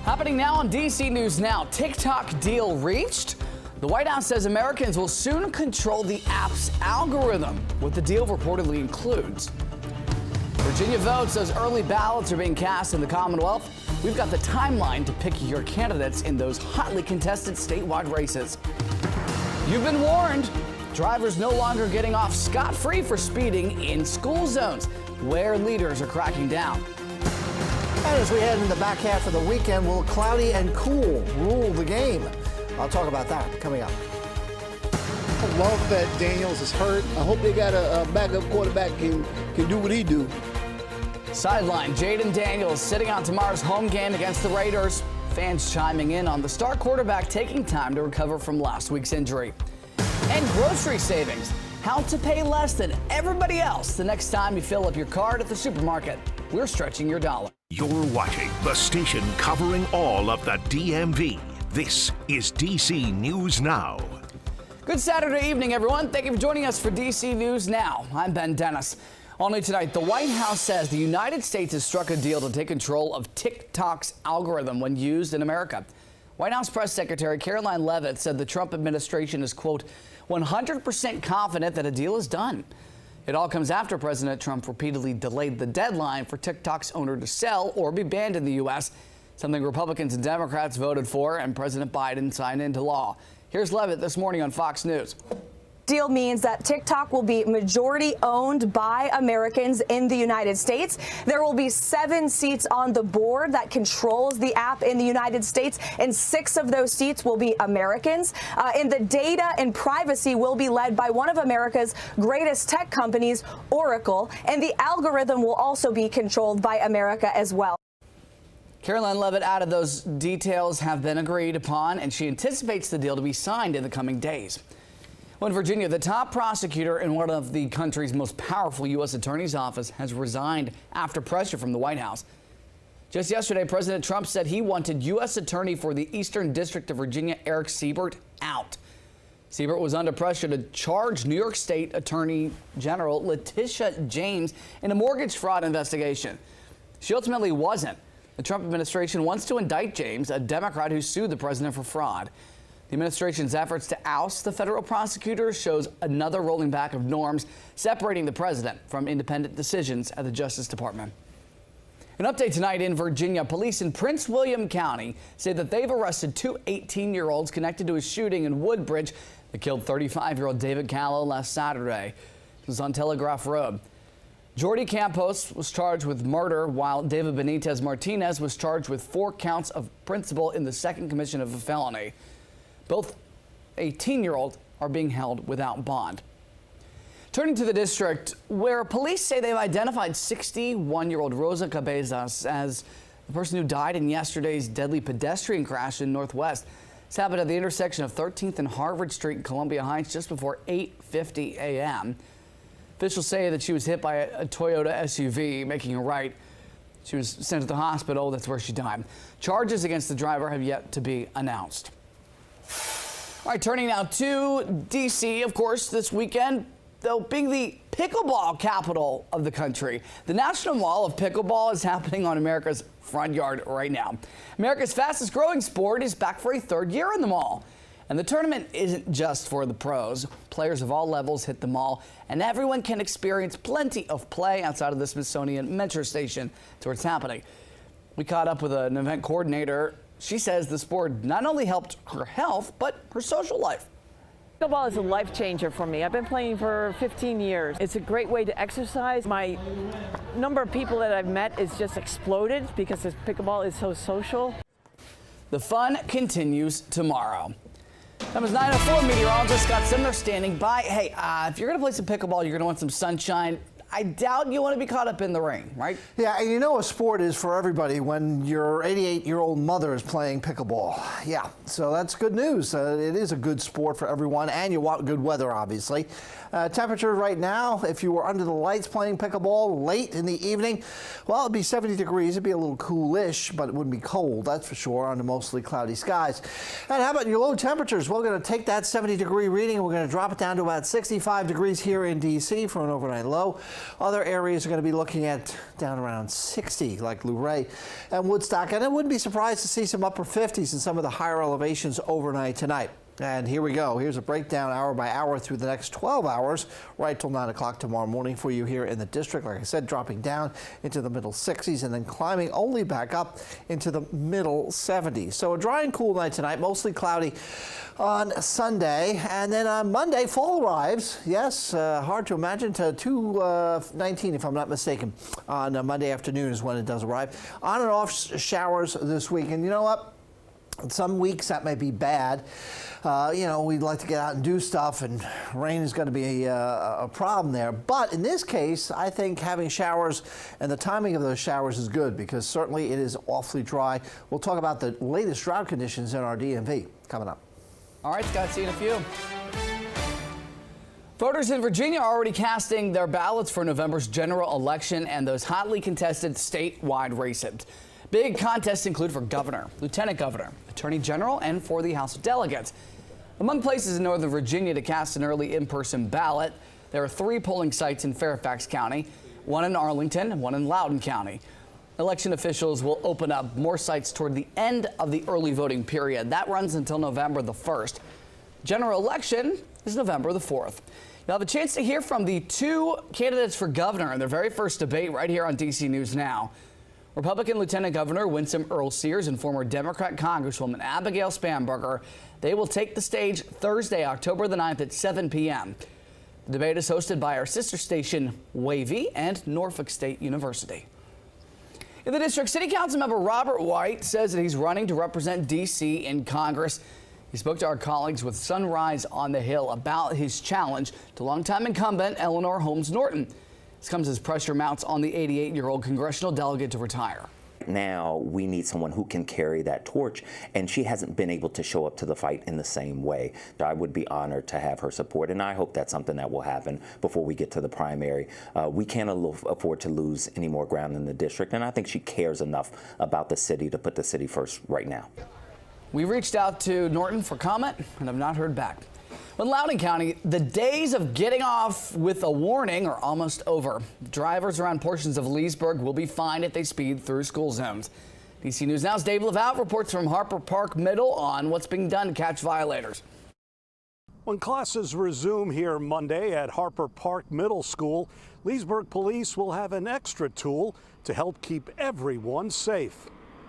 Happening now on DC News Now. TikTok deal reached. The White House says Americans will soon control the app's algorithm. What the deal reportedly includes. Virginia votes as early ballots are being cast in the Commonwealth. We've got the timeline to pick your candidates in those hotly contested statewide races. You've been warned. Drivers no longer getting off scot-free for speeding in school zones, where leaders are cracking down. And as we head into the back half of the weekend, will cloudy and cool rule the game? I'll talk about that coming up. I love that Daniels is hurt. I hope they got a backup quarterback can do what he do. Sideline, Jaden Daniels sitting on tomorrow's home game against the Raiders. Fans chiming in on the star quarterback taking time to recover from last week's injury. And grocery savings, how to pay less than everybody else the next time you fill up your cart at the supermarket. We're stretching your dollar. You're watching the station covering all of the DMV. This is DC News Now. Good Saturday evening, everyone. Thank you for joining us for DC News Now. I'm Ben Dennis. Only tonight, the White House says the United States has struck a deal to take control of TikTok's algorithm when used in America. White House Press Secretary Karoline Leavitt said the Trump administration is, quote, 100% confident that a deal is done. It all comes after President Trump repeatedly delayed the deadline for TikTok's owner to sell or be banned in the U.S., something Republicans and Democrats voted for and President Biden signed into law. Here's Leavitt this morning on Fox News. Deal means that TikTok will be majority owned by Americans in the United States. There will be 7 seats on the board that controls the app in the United States, and 6 of those seats will be Americans. And the data and privacy will be led by one of America's greatest tech companies, Oracle, and the algorithm will also be controlled by America as well. Karoline Leavitt added those details have been agreed upon, and she anticipates the deal to be signed in the coming days. Well, in Virginia, the top prosecutor in one of the country's most powerful U.S. attorney's office has resigned after pressure from the White House. Just yesterday, President Trump said he wanted U.S. Attorney for the Eastern District of Virginia, Eric Siebert, out. Siebert was under pressure to charge New York State Attorney General Letitia James in a mortgage fraud investigation. She ultimately wasn't. The Trump administration wants to indict James, a Democrat who sued the president for fraud. The administration's efforts to oust the federal prosecutor shows another rolling back of norms separating the president from independent decisions at the Justice Department. An update tonight in Virginia. Police in Prince William County say that they've arrested 2 18-year-olds connected to a shooting in Woodbridge that killed 35-year-old David Callow last Saturday. It was on Telegraph Road. Jordy Campos was charged with murder, while David Benitez Martinez was charged with 4 counts of principal in the second commission of a felony. Both 18-year-olds are being held without bond. Turning to the district, where police say they've identified 61-year-old Rosa Cabezas as the person who died in yesterday's deadly pedestrian crash in Northwest. This happened at the intersection of 13th and Harvard Street in Columbia Heights just before 8:50 a.m. Officials say that she was hit by a Toyota SUV, making a right. She was sent to the hospital. That's where she died. Charges against the driver have yet to be announced. All right, turning now to D.C., of course, this weekend, though, being the pickleball capital of the country. The National Mall of Pickleball is happening on America's front yard right now. America's fastest growing sport is back for a 3rd year in the mall. And the tournament isn't just for the pros. Players of all levels hit the mall, and everyone can experience plenty of play outside of the Smithsonian Metro Station. That's where it's happening. We caught up with an event coordinator. She says the sport not only helped her health, but her social life. Pickleball is a life changer for me. I've been playing for 15 years. It's a great way to exercise. My number of people that I've met is just exploded because this pickleball is so social. The fun continues tomorrow. That was 9:04. Meteorologist Scott Simner standing by. Hey, if you're going to play some pickleball, you're going to want some sunshine. I doubt you want to be caught up in the rain, right? Yeah, and you know a sport is for everybody when your 88-year-old mother is playing pickleball. Yeah, so that's good news. It is a good sport for everyone, and you want good weather, obviously. Temperature right now, if you were under the lights playing pickleball late in the evening, well, it'd be 70 degrees. It'd be a little coolish, but it wouldn't be cold, that's for sure, under mostly cloudy skies. And how about your low temperatures? We're going to take that 70-degree reading and we're going to drop it down to about 65 degrees here in D.C. for an overnight low. Other areas are going to be looking at down around 60, like Luray and Woodstock. And I wouldn't be surprised to see some upper 50s in some of the higher elevations overnight tonight. And here we go. Here's a breakdown hour by hour through the next 12 hours, right till 9 o'clock tomorrow morning for you here in the district. Like I said, dropping down into the middle 60s and then climbing only back up into the middle 70s. So a dry and cool night tonight, mostly cloudy on Sunday. And then on Monday, fall arrives. Yes, hard to imagine, to 2:19 if I'm not mistaken. On Monday afternoon is when it does arrive. On and off showers this week. And you know what? Some weeks that may be bad. You know, we'd like to get out and do stuff, and rain is going to be a problem there. But in this case, I think having showers and the timing of those showers is good, because certainly it is awfully dry. We'll talk about the latest drought conditions in our DMV coming up. All right, Scott, see you in a few. Voters in Virginia are already casting their ballots for November's general election and those hotly contested statewide races. Big contests include for governor, lieutenant governor, attorney general, and for the House of Delegates. Among places in Northern Virginia to cast an early in-person ballot, there are 3 polling sites in Fairfax County, 1 in Arlington, and 1 in Loudoun County. Election officials will open up more sites toward the end of the early voting period. That runs until November the 1st. General election is November the 4th. You'll have a chance to hear from the 2 candidates for governor in their very first debate right here on DC News Now. Republican Lieutenant Governor Winsome Earl-Sears and former Democrat Congresswoman Abigail Spanberger, they will take the stage Thursday, October the 9th at 7 p.m. The debate is hosted by our sister station, Wavy, and Norfolk State University. In the district, City Council member Robert White says that he's running to represent D.C. in Congress. He spoke to our colleagues with Sunrise on the Hill about his challenge to longtime incumbent Eleanor Holmes Norton. This comes as pressure mounts on the 88-year-old congressional delegate to retire. Now we need someone who can carry that torch, and she hasn't been able to show up to the fight in the same way. I would be honored to have her support, and I hope that's something that will happen before we get to the primary. We can't afford to lose any more ground in the district, and I think she cares enough about the city to put the city first right now. We reached out to Norton for comment and have not heard back. In Loudoun County, the days of getting off with a warning are almost over. Drivers around portions of Leesburg will be fined if they speed through school zones. DC News Now's Dave Laval reports from Harper Park Middle on what's being done to catch violators. When classes resume here Monday at Harper Park Middle School, Leesburg police will have an extra tool to help keep everyone safe.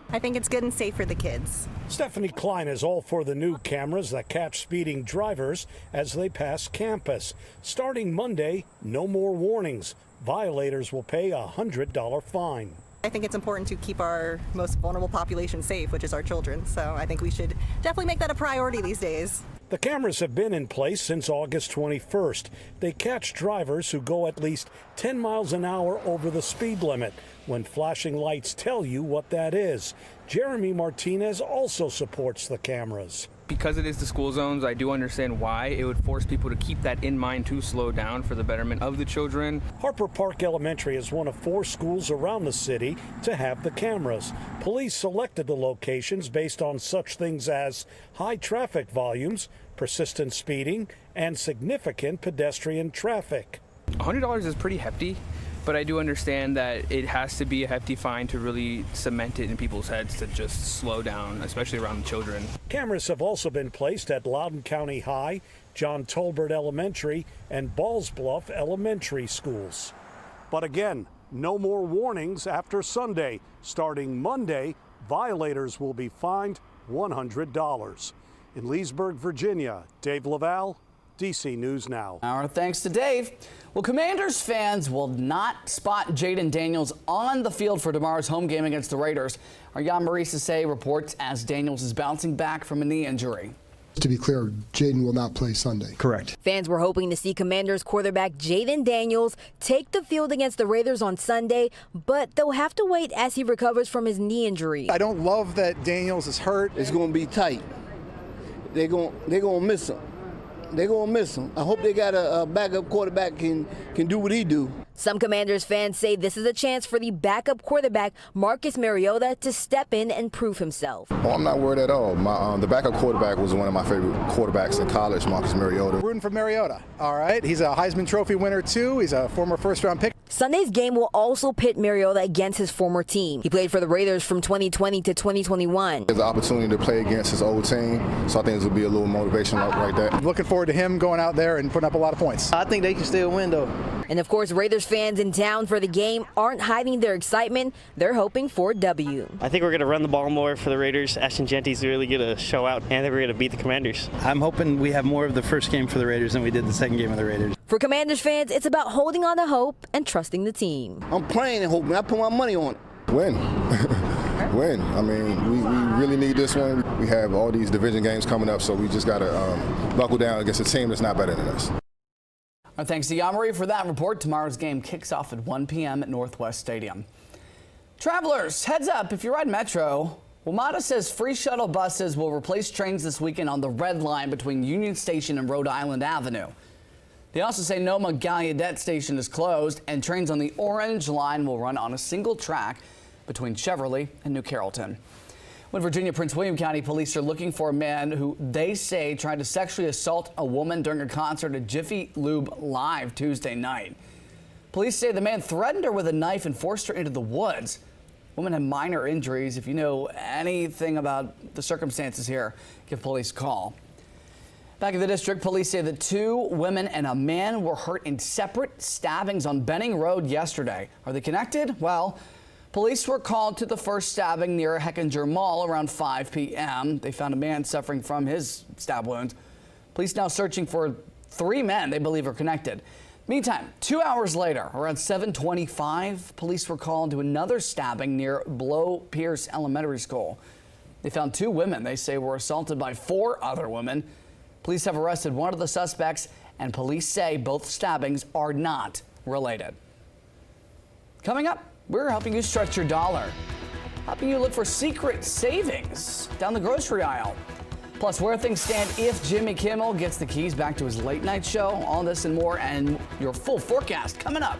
I think it's good and safe for the kids. Stephanie Klein is all for the new cameras that catch speeding drivers as they pass campus. Starting Monday, no more warnings. Violators will pay a $100 fine. I think it's important to keep our most vulnerable population safe, which is our children. So I think we should definitely make that a priority these days. The cameras have been in place since August 21st. They catch drivers who go at least 10 miles an hour over the speed limit when flashing lights tell you what that is. Jeremy Martinez also supports the cameras. Because it is the school zones, I do understand why it would force people to keep that in mind to slow down for the betterment of the children. Harper Park Elementary is one of 4 schools around the city to have the cameras. Police selected the locations based on such things as high traffic volumes, persistent speeding, and significant pedestrian traffic. $100 is pretty hefty, but I do understand that it has to be a hefty fine to really cement it in people's heads to just slow down, especially around the children. Cameras have also been placed at Loudoun County High, John Tolbert Elementary, and Balls Bluff Elementary schools. But again, no more warnings after Sunday. Starting Monday, violators will be fined $100. In Leesburg, Virginia, Dave Laval, DC News Now. Our thanks to Dave. Well, Commanders fans will not spot Jayden Daniels on the field for tomorrow's home game against the Raiders. Our Jan Maurice reports as Daniels is bouncing back from a knee injury. To be clear, Jayden will not play Sunday. Correct. Fans were hoping to see Commanders quarterback Jayden Daniels take the field against the Raiders on Sunday, but they'll have to wait as he recovers from his knee injury. I don't love that Daniels is hurt. It's going to be tight. They're going to miss him. They're going to miss him. I hope they got a backup quarterback can do what he do. Some Commanders fans say this is a chance for the backup quarterback, Marcus Mariota, to step in and prove himself. Oh, I'm not worried at all. The backup quarterback was one of my favorite quarterbacks in college, Marcus Mariota. Rooting for Mariota, all right? He's a Heisman Trophy winner, too. He's a former first-round pick. Sunday's game will also pit Mariota against his former team. He played for the Raiders from 2020 to 2021. There's an opportunity to play against his old team, so I think this will be a little motivation like that. Looking forward to him going out there and putting up a lot of points. I think they can still win, though. And of course, Raiders fans in town for the game aren't hiding their excitement. They're hoping for a W. I think we're going to run the ball more for the Raiders. Ashton Genty's really going to show out, and I think we're going to beat the Commanders. I'm hoping we have more of the first game for the Raiders than we did the second game of the Raiders. For Commanders fans, it's about holding on to hope and trusting the team. I'm playing and hoping. I put my money on it. Win. Win. I mean, we really need this one. We have all these division games coming up, so we just got to buckle down against a team that's not better than us. Our thanks to Yamari for that report. Tomorrow's game kicks off at 1 p.m. at Northwest Stadium. Travelers, heads up if you ride Metro. WMATA says free shuttle buses will replace trains this weekend on the Red Line between Union Station and Rhode Island Avenue. They also say Noma Gallaudet Station is closed and trains on the Orange Line will run on a single track between Cheverly and New Carrollton. When Virginia Prince William County police are looking for a man who they say tried to sexually assault a woman during a concert at Jiffy Lube Live Tuesday night. Police say the man threatened her with a knife and forced her into the woods. The woman had minor injuries. If you know anything about the circumstances here, give police a call. Back in the district, police say that 2 women and a man were hurt in separate stabbings on Benning Road yesterday. Are they connected? Well, police were called to the first stabbing near Hechinger Mall around 5 p.m. They found a man suffering from his stab wounds. Police now searching for 3 men they believe are connected. Meantime, 2 hours later, around 7:25, police were called to another stabbing near Blow Pierce Elementary School. They found 2 women they say were assaulted by 4 other women. Police have arrested one of the suspects, and police say both stabbings are not related. Coming up, we're helping you stretch your dollar, helping you look for secret savings down the grocery aisle. Plus, where things stand if Jimmy Kimmel gets the keys back to his late night show. All this and more, and your full forecast coming up.